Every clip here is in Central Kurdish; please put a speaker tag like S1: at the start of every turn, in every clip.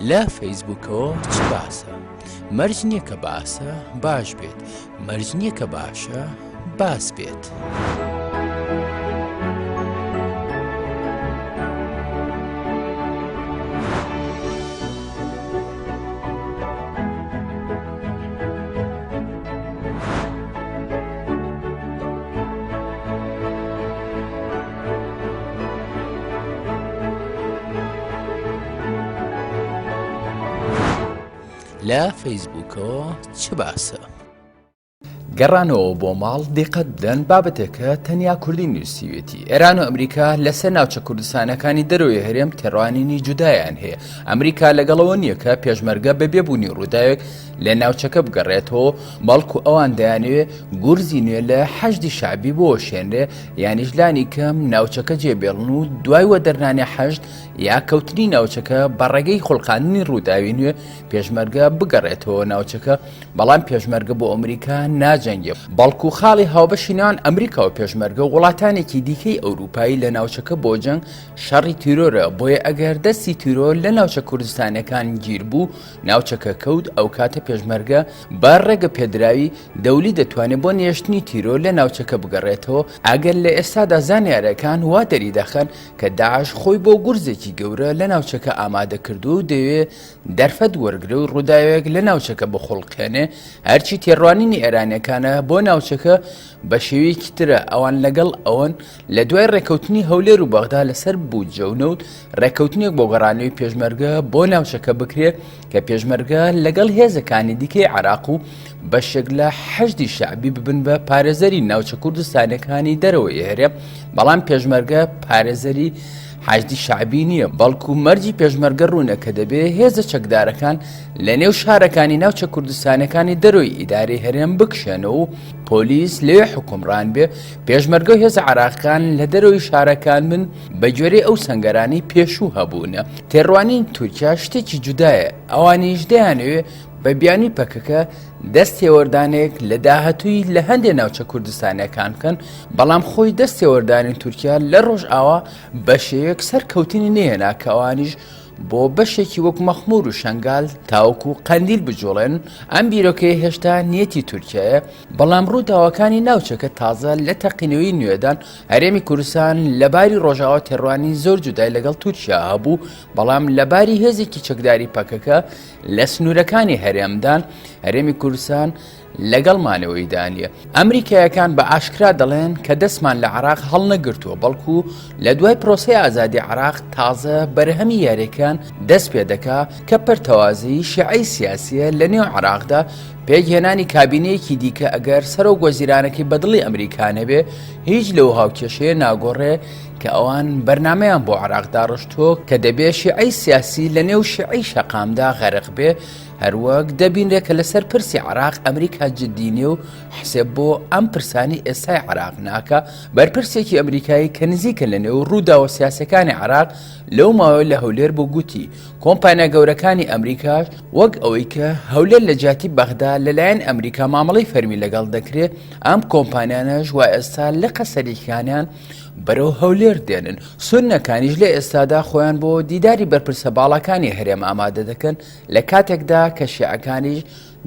S1: لە فەیسبووکەوە چ باسە؟ مەرج نییە کە باسە باش بێت، مەرج نییە کە باشە باس بێت. لە فەیسبووکەوە چ باسە؟ گەڕانەوە بۆ ماڵ دقت بدەن بابەتێکە تەنیا کوردی نووسیوێتی. ئێران و ئەمریکا لەسەر ناوچە کوردستانەکانی دەرەوەی هەرێم تێڕوانینی جودایان هەیە. ئەمریکا لەگەڵەوە نییە کە پێشمەرگە بە بێبوونی ڕووداوێک لە ناوچەکە بگەڕێتەوە، بەڵکو ئەوان دەیانوێت گورزی نوێ لە حەشدی شعبی بۆ شێنرێ، یانیش لانی کەم ناوچەکە جێبێڵن و دوای وەدەرنانی حەشد یا کەوتنی ناوچەکە بە ڕێگەی خوڵقاندنی ڕووداوی نوێ پێشمەرگە بگەڕێتەوە ناوچەکە. بەڵام پێشمەرگە بۆ ئەمریکا ناجەنگێ، بەڵکو خاڵی هاوبەشی نێوان ئەمریکا و پێشمەرگە وڵاتانێکی دیکەی ئەوروپایی لە ناوچەکە بۆ جەنگ شەڕی تیرۆرە. بۆیە ئەگەر دەستی تیرۆر لە ناوچە کوردستانەکان گیر بوو، ناوچەکە کەوت، ئەو کاتە پێشمەرگە بە ڕێگە پێدراوی دەولی دەتوانێت بۆ نێشتنی تیرۆر لە ناوچەکە بگەڕێتەوە. ئەگەر لە ئێستادا زانیاریەکان وا دەریدەخەن کە داعش خۆی بۆ گورزێکی گەورە لە ناوچەکە ئامادە کردو و دەوێت دەرفەت وەرگرە و ڕووداوێک لە ناوچەکە بخۆڵقێنێ، هەرچی تێڕوانینی ئێرانیەکانە بۆ ناوچەکە بە شێوەیەکی ترە. ئەوان لەگەڵ ئەوەن لە دوای ڕێکەوتنی هەولێر و بەغدا لەسەر بوجەونەوت ڕێکەوتنێک بۆ گەڕانەوەی پێشمەرگە بۆ ناوچەکە بکرێت کە پێشمەرگە لەگەڵ هێزەکانی دیکەی عێراق و بەشێک لە حەشدی شعبی ببن بە پارێزەری ناوچە کوردستانەکانی دەرەوەی هەرێم. بەڵام پێشمەرگە پارێزەری حەشدی شعبی نییە، بەڵکو مەرجی پێشمەرگە ڕوونە کە دەبێت هێزە چەکدارەکان لە نێو شارەکانی ناوچە کوردستانەکانی دەرەوەی ئیدارەی هەرێم بکشێنەوە و پۆلیس لەوێ حکومڕان بێ. پێشمەرگە و هێزە عێراقیەکان لە دەرەوەی شارەکان من بە گوێرەی ئەو سەنگەرانی پێشوو هەبوونە. تێڕوانین تورکیا شتێکی جودایە، ئەوانیش دەیانەوێت بە بیانی پەکەکە دەستێوەردانێک لە داهاتووی لە هەندێک ناوچە کوردستانەکان بکەن، بەڵام خۆی دەستێوەردانی تورکیا لە ڕۆژ ئاوا بە شێوەیەک سەرکەوتنی نێنا کە ئەوانیش بۆ بەشێکی وەک مەخمور و شەنگال تاوەکو قەندیل بجوڵێن. ئەم بیرۆکەی هێشتا نیەتی تورکیایە، بەڵام ڕووداوەکانی ناوچەکە تازە لە تەقینەوەی نوێدان هەرێمی کوردستان لەباری ڕۆژاوا تێڕوانی زۆر جودای لەگەڵ تورکیا هەبوو، بەڵام لەباری هێزێکی چەکداری پەکەکە لە سنوورەکانی هەرێمدان هەرێمی کوردستان لەگەڵمانەوەی دانیە. ئەمریکایەکان بە ئاشکرا دەڵێن کە دەستمان لە عێراق هەڵ نەگرتووە، بەڵکو لە دوای پرۆسەی ئازادی عێراق تازە بەرهەمی یاریەکان دەست پێ دەکا کە پەرتەوازی شیعەی سیاسیە لە نێو عێراقدا پێکهێنانی کابینەیەکی دیکە ئەگەر سەرۆک وەزیرانێکی بەدڵی ئەمریکانە بێ، هیچ لەو هاوکێشەیە ناگۆڕێ کە ئەوان بەرنامەیان بۆ عێراقدا ڕشتووە کە دەبێ شیعەی سیاسی لە نێو شیعەی شەقامدا غەرق بێ. هەروەک دەبینرێت کە لەسەر پرسی عێراق ئەمریکا جددینێ و حسێب بۆ ئەم پرسانی ئێستای عێراق ناکە. بەرپرسێکی ئەمریکایی کە نزیکە لە نێو ڕووداوە سیاسەکانی عێراق لەو ماوەی لە هەولێر بۆ گوتی کۆمپانیا گەورەکانی ئەمریکاش وەک ئەوەی کە هەولێر لە جاتی بەغدا لەلایەن ئەمریکا مامەڵەی فەرمی لەگەڵ دەکرێت، ئەم کۆمپانیانەش وا ئێستا لە قەسەریەکانیان بەرەو هەولێر دێنن. سوننەکانیش لە ئێستادا خۆیان بۆ دیداری بەرپرسە باڵەکانی هەرێم ئامادە دەکەن، لە کاتێکدا کە شیعەکانیش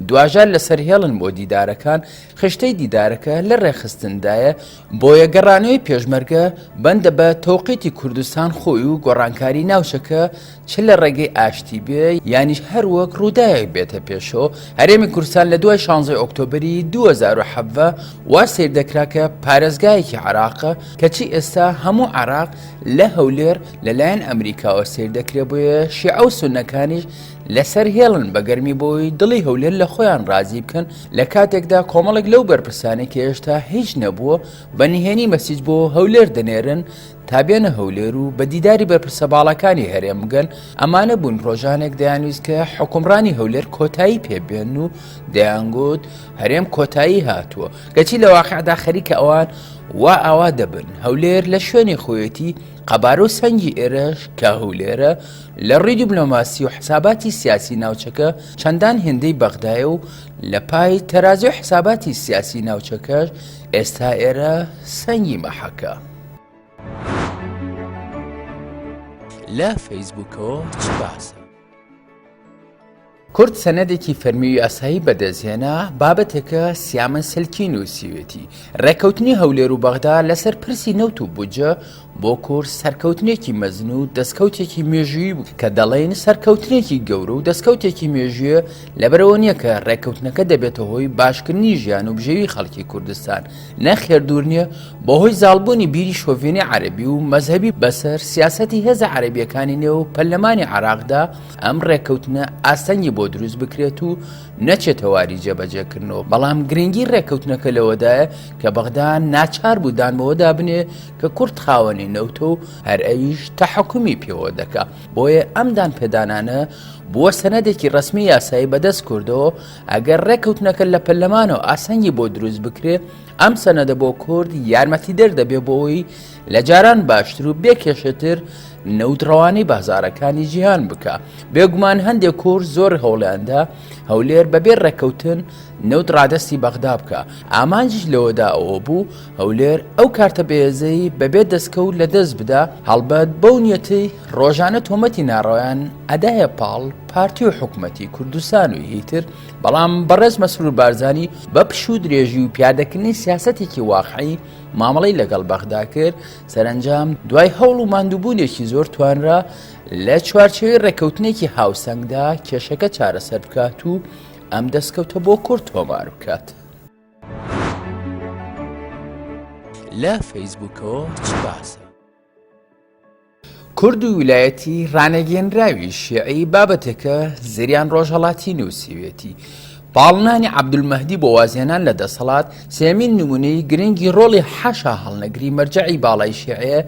S1: دواژار لەسەر هێڵن بۆ دیدارەکان. خشتەی دیدارەکە لە ڕێخستندایە، بۆیە گەڕانەوەی پێشمەرگە بەندە بە تەوقیتی کوردستان خۆی و گۆڕانکاری ناوچەکە چ لە ڕێگەی ئاشتی بێ یانیش هەروەک ڕووداوێک بێتە پێشەوە. هەرێمی کوردستان لە دوای 16 ئۆکتۆبری 2017 وا سیر دەکرا کە پارێزگایەکی عێراقە کەچی ئێستا هەموو عێراق لە هەولێر لەلایەن ئەمریکاوە سیر دەکرێت. بۆیە شیعە و سوننەکانیش لەسەر هێڵن بە گەرمی بۆی دڵی هەولێر لە خۆیان ڕازی بکەن، لە کاتێکدا کۆمەڵێک لەو بەرپرسانێک کە هێشتا هیچ نەبووە بە نهێنی مەسیج بۆ هەولێر دەنێرن تا بێنە هەولێر و بە دیداری بەرپرسە باڵەکانی هەرێم بگەن. ئەمانە بوون ڕۆژانێک دەیانویست کە حکومڕانی هەولێر کۆتایی پێبێن و دەیانگوت هەرێم کۆتایی هاتووە، کەچی لە واقعدا خەریکە ئەوان وا ئاوا دەبن. هەولێر لە شوێنی خۆیەتی قەبارە و سەنگی ئێرەش کە هەولێرە لە ڕووی دیپلۆماسی و حساباتی سیاسی ناوچەکە چەندان هێندەی بەغدایە و لە پای تەرازی و حساباتی سیاسی ناوچەکەش ئێستا ئێرە سەنگی مەحەکە. لە فەیسبووکەوە چ باسە؟ کورد سەنەدێکی فەرمیوی ئاسایی بەدەستهێنا بابەتێکە سیامە سەلکی نووسیوێتی ڕێکەوتنی هەولێر و بەغدا لەسەر پرسی نەوت و بودجە بۆ کورد سەرکەوتنێکی مەزن و دەستکەوتێکی مێژووی بوو کە دەڵێن سەرکەوتنێکی گەورە و دەستکەوتێکی مێژوویە لەبەرەوە نییە کە ڕێکەوتنەکە دەبێتە هۆی باشکردنی ژیان و بژێوی خەڵکی کوردستان نەخێر دوور نییە بەهۆی زاڵبوونی بیری شۆڤێنی عەرەبی و مەزهەبی بەسەر سیاسەتی هێزە عەرەبیەکانی نێو پەرلەمانی عێراقدا ئەم ڕێکەوتنە ئاسەنگی بۆ دروست بکرێت و نەچێتە واری جێبەجێکردنەوە بەڵام گرنگی ڕێکەوتنەکە لەوەدایە کە بەغدا ناچار بوو دانبەوەدا بنێ کە کورد خاوەنی نەوتە و هەر ئەویش تەحەکومی پێوە دەکا بۆیە ئەم دانپێدانانە بووە سەنەدێکی ڕسمی یاسایی بەدەست کردەوە ئەگەر ڕێکەوتنەکە لە پەرلەمانەوە ئاسەنگی بۆ دروست بکرێ ئەم سەنەدە بۆ کورد یارمەتی دەردەبێ بۆەوەی لە جاران باشتر و بێکێشەتر نەوتڕەوانی بازارەکانی جیهان بکە بێگومان هەندێک کورد زۆر هەوڵیاندا هەولێر بەبێ ڕێکەوتن نەوت ڕادەستی بەغدا بکە ئامانجیش لەوەدا ئەوە بوو هەولێر ئەو کارتە بەهێزەی بەبێ دەستکەوت لە دەست بدا هەڵبەت بەو نیەتی ڕۆژانە تۆمەتی ناڕەویان ئەدایە پاڵ پارتی و حکومەتی کوردستان و هیتر بەڵام بەڕێز مەسرور بارزانی بە پش و درێژی و پیادەکردنی سیاسەتێکی واقعی مامەڵەی لەگەڵ بەغدا کرد سەرنجام دوای هەوڵ و ماندووبوونێکی زۆر توانرا لە چوارچێوەی ڕێکەوتنێکی هاوسەنگدا کێشەکە چارەسەر بکات و ئەم دەستکەوتە بۆ کورد تۆمار بکات. لە فەیسبووکەوە چ باسە؟ کورد و ویلایەتی ڕانەگەێنراوی شیعی بابەتێکە زریان ڕۆژهەڵاتی نووسیوێتی پاڵنانی عەبدولمەهدی بۆ وازێنان لە دەسەڵات سێمین نمونەی گرنگی ڕۆڵی حەشا هەڵنەگری مەرجەعی باڵای شیعە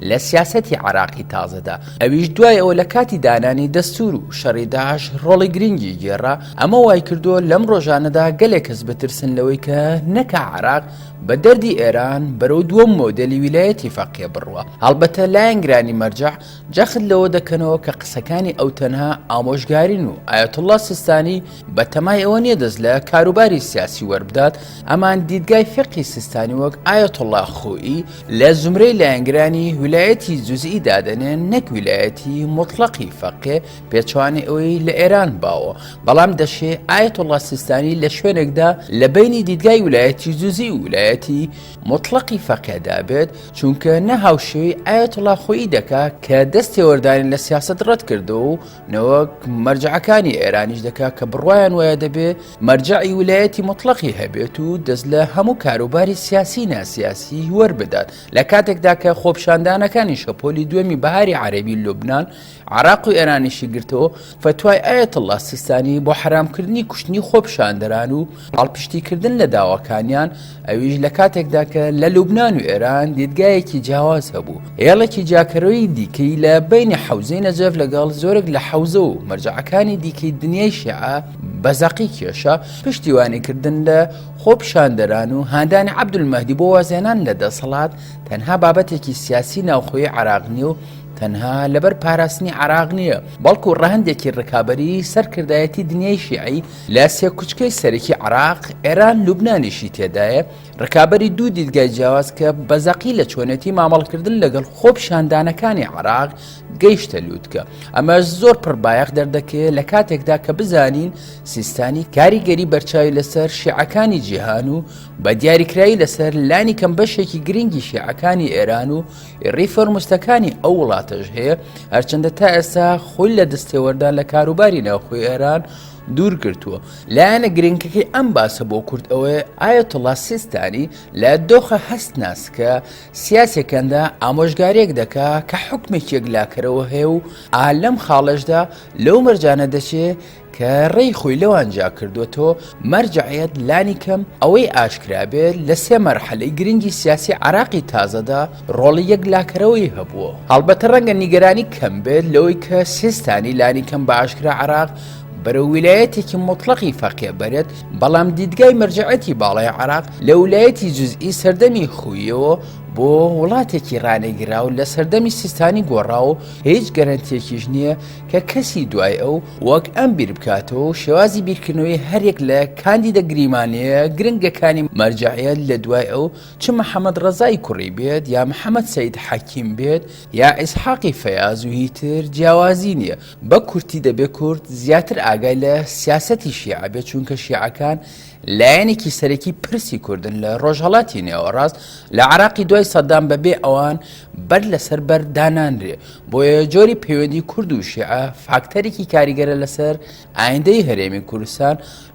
S1: لە سیاسەتی عێراقی تازەدا ئەویش دوای ئەوە لە کاتی دانانی دەستور و شەڕی داعش ڕۆڵی گرنگی گێڕا ئەمە وای کردووە لەم ڕۆژانەدا گەلێک کەس بترسن لەوەی کە نەکە عێراق بە دەردی ئێران بەرەو دووەم مۆدەلی ویلایەتی فەقیە بڕوە هەڵبەتە لایەنگرانی مەرجەع جەخت لەوە دەکەنەوە کە قسەکانی ئەو تەنها ئامۆژگارین و ئایەتوڵڵا سیستانی بە تەمای ئەوە نییە دەست لە کاروباری سیاسی وەربدات ئەمان دیدگای فقی سیستانی وەک ئایەتوڵڵا خۆئی لە زمرەی لایەنگرانی ویلایەتی جوزئی دادەنێن نەک ویلایەتی مطلقی فەقێ پێچوانی ئەوەی لە ئێران باوە بەڵام دەشێ ئایەتوڵڵا سیستانی لە شوێنێکدا لە بینی دیدگای ویلایەتی جوزئی و ویلایەتی مطلقی فەقێدا بێت چونکە نەهاوشێوی ئایەتوڵڵا خۆئی دەکا کە دەستی وەردانی لە سیاست ڕەت کردەوە و نەوەک مەرجەعەکانی ئێرانیش دەکا کە بڕوایان وایە دەبێ مەرجەعی ویلایەتی مطلقی هەبێت و دەست لە هەموو کاروباری سیاسی ناسیاسی وەربدات لە کاتێکدا کە خۆپشاندانەکانی شەپۆلی دوێمی بەهاری عەرەبی لوبنان عێراق و ئێرانیشی گرتەوە فتوای ئایەتوڵڵا سیستانی بۆ حرامکردنی کوشتنی خۆپشاندەران و هەڵپشتیکردن لە داواکانیان ئەویش لە کاتێکدا کە لە لوبنان و ئێران دیدگایەکی جیاواز هەبوو هێڵێکی جاکەرەوەی دیکەی لە بینی حەوزەی نەجەف لەگەڵ زۆرێک لە حەوزە و مەرجەعەکانی دیکەی دنیای شیعە بەزەقی کێشە پشتیوانیکردن لە خۆپشاندەران و هاندانی عەبدولمەهدی بۆ وازێنان لە دەسەڵات تەنها بابەتێکی سیاسی ناوخۆی عێراق نیە و تەنها لەبەر پاراستنی عێراق نییە بەڵکو ڕەهەندێکی ڕکابەری سەرکردایەتی دنیای شیعی لە سێ کوچکەی سەرەکی عێراق ئێران لوبنانیشی تێدایە ڕکابەری دوو دیدگای جیاواز کە بەزەقی لە چۆنێتی مامەڵکردن لەگەڵ خۆپشاندانەکانی عێراق گەیشتە لووتکە ئەمەش زۆر پڕبایەخ دەردەکەوێت لە کاتێکدا کە بزانین سیستانی کاریگەری بەرچاوی لەسەر شیعەکانی جیهان و بە دیاریکرایی لەسەر لانی کەم بەشێکی گرنگی شیعەکانی ئێران و ڕیفۆرمستەکانی ئەو وڵاتەش هەیە هەرچەندە تا ئێستا خۆی لە دەستێوەردان لە کاروباری ناوخۆی ئێران دوور گرتووە لایەنە گرنگەکەی ئەم باسە بۆ کورد ئەوەیە ئایەتوڵڵا سیستانی لە دۆخە هەست ناسکە سیاسێکەندا ئامۆژگارێک دەکا کە حکمێکی یەکلاکەرەوە هەیە و لەم خاڵەشدا لەو مەرجانە دەچێت کە ڕێی خۆی لەوانجا کردوێتەوە مەرجەعیەت لانی کەم ئەوەی ئاشکرابێت لە سێ مەرحەلەی گرنگی سیاسی عێراقی تازەدا ڕۆڵی یەکلاکەرەوەی هەبووە هەڵبەتە ڕەنگە نیگەرانی کەم بێت لەوەی کە سیستانی لانی کەم بە ئاشکرا عێراق بەرەو ویلایەتێکی مطلقی فەقێ بەرێت بەڵام دیدگای مەرجەعەتی باڵای عێراق لە ویلایەتی جوزئی سەردەمی خۆیەوە بۆ وڵاتێکی ڕانێگراو لە سەردەمی سیستانی گۆڕاو هیچ گەرانتیەکیش نییە کە کەسی دوای ئەو وەک ئەم بیر بکاتەوە و شێوازی بیرکردنەوەی هەرێک لە کاندیدە گریمانەیە گرنگەکانی مەرجعیەت لە دوای ئەو چ محەممەد ڕەزای کوڕی بێت یا محەممەد سەید حەکیم بێت یا ئیسحاقی فەیاز و هیتر جیاوازی نییە بە کورتی دەبێت کورد زیاتر ئاگای لە سیاسەتی شیعە بێت چونکە شیعەکان لایەنێکی سەرەکی پرسی کوردن لە ڕۆژهەڵاتی نێوەڕاست لە عراقی دوای سەدام بەبێ ئەوان بەر لەسەر بەر دانانرێ بۆیە جۆری پەیوەندی کورد و شیعە فاکتەرێکی کاریگەرە لەسەر ئایندەی هەرێمی کوردستان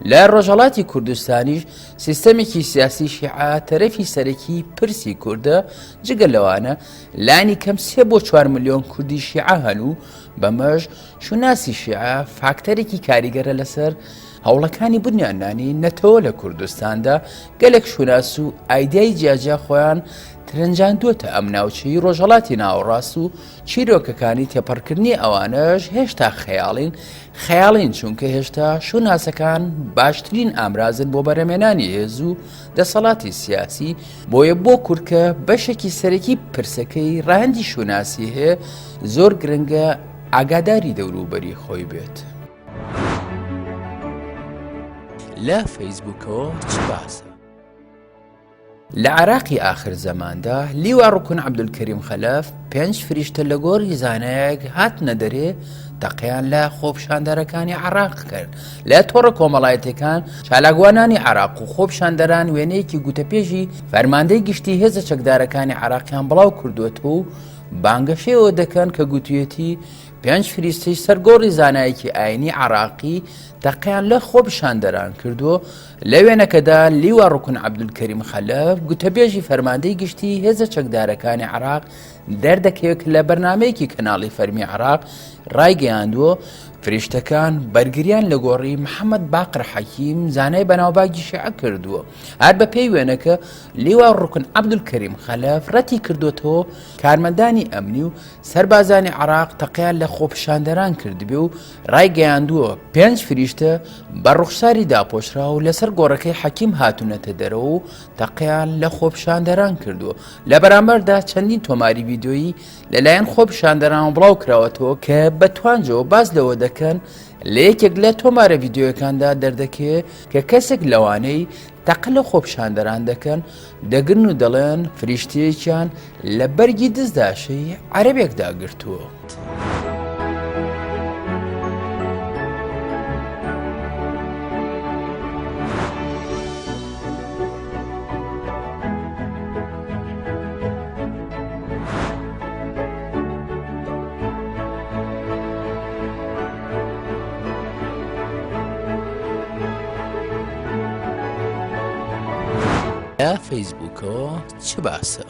S1: لە ڕۆژهەڵاتی کوردستانیش سیستەمێکی سیاسی شیعە تەرەفی سەرەکی پرسی کووردە جگە لەوانە لانی کەم 3 بۆ 4 ملیۆن کوردی شیعە هەنوو بەمەش شوناسی شیعە فاکتەرێکی کاریگەرە لەسەر هەوڵەکانی بنیانانی نەتەوە لە کوردستاندا گەلێک شوناس و ئایدای جیاجیا خۆیان ترنجاندووەتە ئەم ناوچەی ڕۆژهەڵاتی ناوەڕاست و چیرۆکەکانی تێپەڕکردنی ئەوانەش هێشتا خەیاڵین چونکە هێشتا شوناسەکان باشترین ئامرازن بۆ بەرەمێنانی هێز و دەسەڵاتی سیاسی بۆیە بۆ کورکە بەشێکی سەرەکی پرسەکەی ڕاهەندی شوناسی هەیە زۆر گرنگە ئاگاداری دەوروبەری خۆی بێت. لە فەیسبووکەوە چ باسە؟ لە عراقی ئاخر زەماندا لیوا ڕوکن عەبدولکەریم خەلەف 5 فریشتە لە گۆڕی زانایەک هاتنە دەرێ تەقیان لە خۆپشاندەرەکانی عراق کرد لە تۆڕە کۆمەڵایەتەکان چالاکوانانی عراق و خۆپشاندەران وێنەیەکی گوتەپێژی فەرماندەی گشتی هێزە چەکدارەکانی عراقیان بڵاو کردوێتەوە و بانگەشەیەوە دەکەن کە گوتوێتی 5 فریستەی سەرگۆڕی زانایەکی ئاینی عراقی تەقیان لە خۆپشاندەران کردووە لە وێنەکەدا لیوا ڕوکن عەبدولکەریم خەلەف گوتەپێژی فەرماندەی گشتی هێزە چەکدارەکانی عراق دەردەکەوێت لە بەرنامەیەکی کەناڵی فەرمی عراق ڕایگەیاندووە فریشتەکان بەرگریان لە گۆڕی محەممەد باقر حەکیم زانای بەناوباگی شیعە کردووە هەر بە پێی وێنەکە لیوا ڕوکن عەبدولکەریم خەلەف ڕەتی کردوێتەوە کارمەندانی ئەمنی و سەربازانی عراق تەقیان لە خۆپشاندەران کردبێ و ڕایگەیاندووە 5 فریشتە بە ڕوخساری داپۆشرا و لەسەر گۆڕەکەی حەکیم هاتوونەتە دەرەوە و تەقیان لە خۆپشاندەران کردووە لە بەرامبەردا چەندین تۆماری ڤیدۆیی لەلایەن خۆپشاندەران بڵاو کراوەتەوە کە بەتوانجەوە باز لەوە دەکەن لە یەکێک لە تۆمارە ڤیدۆیەکاندا دەردەکەوێت کە کەسێک لەوانەی تەقە لە خۆپشاندەران دەکەن دەگرن و دەڵێن فریشتەیەکیان لە بەرگی دزداشەی عەرەبێکدا گرتووە. لە فەیسبووکەوە چ باسە؟